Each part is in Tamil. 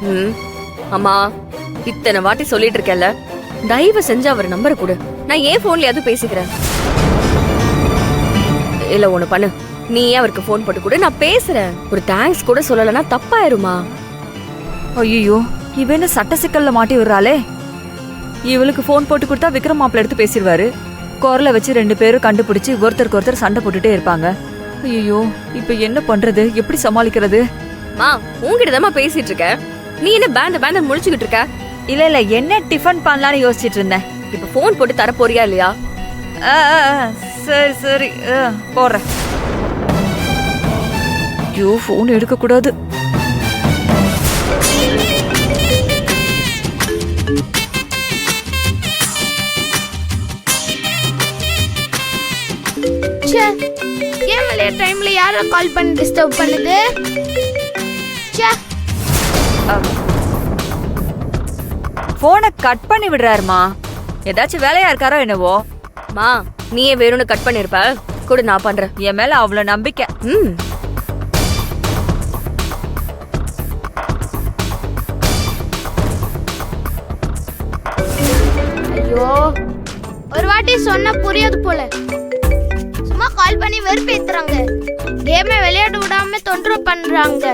ம் அம்மா, இத்தனை வாட்டி சொல்லிட்டு இருக்கேன்ல, தயவு செஞ்சு அவர் நம்பரை கொடு. நான் ஏன் போன்லயாவது பேசிக்கிறேன். இல்ல ஒண்ணு பண்ணு, நீயே அவருக்கு போன் போட்டு கொடு, நான் பேசுறேன். ஒரு தேங்க்ஸ் கூட சொல்லலன்னா தப்பாயிருமா? ஐயோ, இவ என்ன சட்ட சிக்கல்ல மாட்டி விடுறாளே. இவளுக்கு போன் போட்டு கொடுத்தா விக்ரம் மாப்பிள்ள எடுத்து பேசிடுவாரு. குரலை வச்சு 2 பேரும் கண்டுபிடிச்சு ஒருத்தருக்கு ஒருத்தர் சண்டை போட்டுட்டே இருப்பாங்க. ஐயோ, இப்ப என்ன பண்றது, எப்படி சமாளிக்கிறது? மா, உன்கிட்டதாம்மா பேசிட்டு இருக்க, நீ என்ன பேண்ட முழிச்சுக்கிட்டு இருக்க? இல்ல என்ன டிஃபன் பண்ணலான்னு யோசிச்சுட்டு இருந்தேன். இப்ப போன் போட்டு தர போறியா இல்லையா? சரி சரி, போடுறேன். ஐயோ, போன் எடுக்க கூடாது. கேம் விளையாட டைம்ல யாரோ கால் பண்ணி டிஸ்டர்ப் பண்ணுது. போனை கட் பண்ணி விடுறாருமா. ஏதாச்சும் வேலையா இருக்காரோ என்னவோ. மா, நீயே வேணும்னு கட் பண்ணிருப்ப, கூட நான் பண்றேன். என் மேல அவ்வளவு நம்பிக்கை. ஐயோ, ஒரு வாட்டி சொன்னா புரியாது போல. சும்மா கால் பண்ணி வெறுப்பேத்துறாங்க. கேமை விளையாட விடாம தொந்தரவு பண்றாங்க.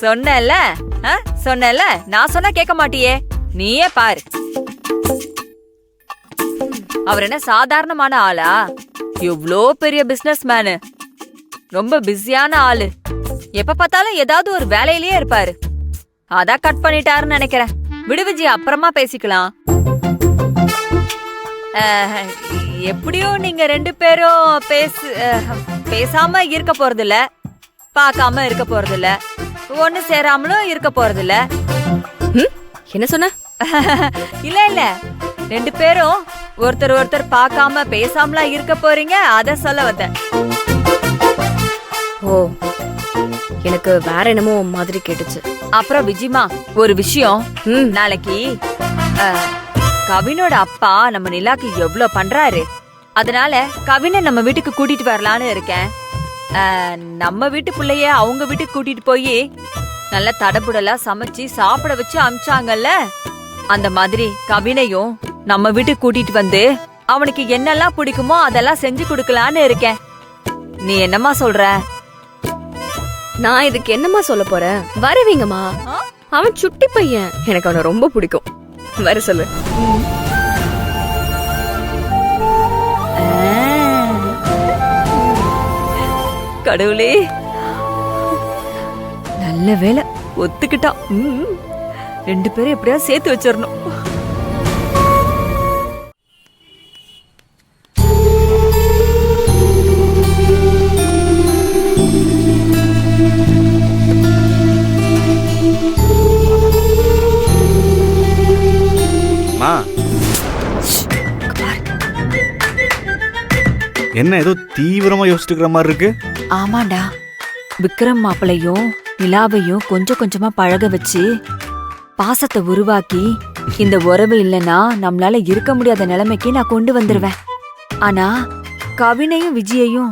சொன்னல சொன்னல, நான் சொன்னா கேட்க மாட்டியே. நீயே பாரு. அவர் என்ன சாதாரணமான ஆளா? எவ்வளோ பெரிய பிசினஸ் மேனு, ரொம்ப பிஸியான ஆளு. எப்ப பார்த்தாலும் ஏதாவது ஒரு வேலையிலேயே இருப்பாரு. அதான் கட் பண்ணிட்டாருன்னு நினைக்கிறேன். விடு விஜய், அப்புறமா பேசிக்கலாம். எப்படியும் நீங்க 2 பேரும் பேசாம இருக்க போறதில்ல, பார்க்காம இருக்க போறதில்ல, ஒண்ணு சேராமலும் இருக்க போறதில்ல. என்ன சொன்ன? இல்ல 2 பேரும் ஒருத்தர் ஒருத்தர் பார்க்காம பேசாமலாம் இருக்க போறீங்க, அத சொல்ல வந்தேன். ஓ, எனக்கு வேற என்னமோ மாதிரி கேட்டுச்சு. அப்புறம் விஜிமா, ஒரு விஷயம். நாளைக்கு கவினோட அப்பா நம்ம நிலாக்கு எவ்வளவு பண்றாரு. அதனால கவினை நம்ம வீட்டுக்கு கூட்டிட்டு வரலான்னு இருக்கேன். நம்ம வீட்டு பிள்ளைய அவங்க வீட்டுக்கு கூட்டிட்டு போய் நல்லா தடபுடலா சமைச்சு சாப்பிட வச்சு அமிச்சாங்கல்ல, அந்த மாதிரி கவினையும் நம்ம வீட்டுக்கு கூட்டிட்டு வந்து அவனுக்கு என்னெல்லாம் பிடிக்குமோ அதெல்லாம் செஞ்சு கொடுக்கலான்னு இருக்கேன். நீ என்னம்மா சொல்ற? நான் இதுக்கு என்னமா சொல்ல போறேன்? வருவீங்கம்மா. அவன் சுட்டி பையன், எனக்கு அவனை ரொம்ப பிடிக்கும். வர சொல்லு. கடவுளே, நல்ல வேலை ஒத்துக்கிட்டான். 2 பேரும் எப்படியா சேர்த்து வச்சிடணும். என்ன ஏதோ தீவிரமா யோசிச்சுக்கிற மாதிரி இருக்கு? ஆமாண்டா, விக்ரம் மாப்பிளையும் நிலாவையும் கொஞ்சம் கொஞ்சமா பழக வச்சு பாசத்தை உருவாக்கி, இந்த உறவு இல்லைன்னா நம்மளால இருக்க முடியாத நிலைமைக்கு நான் கொண்டு வந்துருவேன். ஆனா கவினையும் விஜயையும்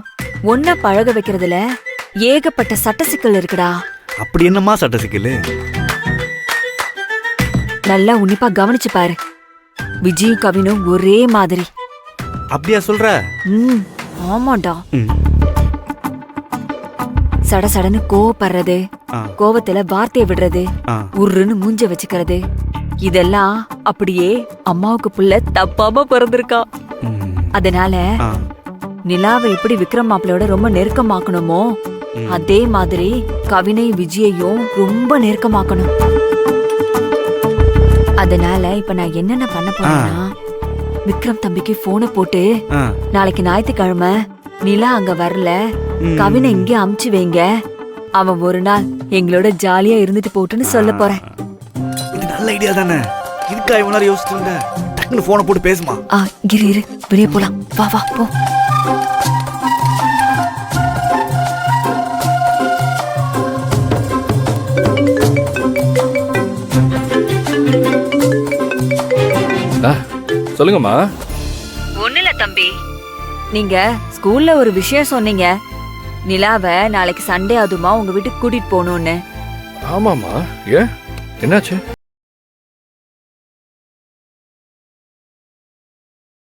ஒன்னா பழக வைக்கிறதுல ஏகப்பட்ட சட்ட சிக்கல் இருக்குடா. அப்படி என்னமா சட்ட சிக்கல்? நல்லா உன்னிப்பா கவனிச்சு பாரு. விஜயும் கவினும் ஒரே மாதிரி. அப்படியா சொல்ற? ஆமாண்டா. சடசடன்னு கோவப்படுறது, கோவத்துல வார்த்தையை விடுறது, உருன்னு மூஞ்ச வச்சுக்கிறது, இதெல்லாம் அப்படியே அம்மாவுக்கு புள்ள தப்பாம பிறந்திருக்கா. அதனால நிலாவை எப்படி விக்ரம் மாப்பிள்ளையோட ரொம்ப நெருக்கமாக்கணுமோ அதே மாதிரி கவினை விஜயையும் ரொம்ப நெருக்கமாக்கணும். அதனால இப்ப நான் என்னென்ன பண்ண போறேன்னா, விக்ரம் தம்பிக்கு போனை போட்டு நாளைக்கு ஞாயிற்றுக்கிழமை நிலா அங்க வரல, கவினை இங்கே அமுச்சு வைங்க, அவன் ஒரு நாள் எங்களோட ஜாலியா இருந்துட்டு போட்டுன்னு சொல்ல போறேன். இது நல்ல ஐடியா தானே. இதுக்கா இவ்வளவு நேரம் யோசிச்சுட்டு இருந்த? டக்குனு போனை போட்டு பேசுமா. இரு வெளியே போலாம். வா வா போ. சொல்லுங்கம்மா. ஒண்ணுல தம்பி, நீங்க ஸ்கூல்ல ஒரு விஷயம் சொன்னீங்க, நிலாவை நாளைக்கு சண்டே அதுமா உங்க வீட்டுக்கு கூட்டிட்டு போகணும்னு. ஆமாமா, ஏன் என்னாச்சு?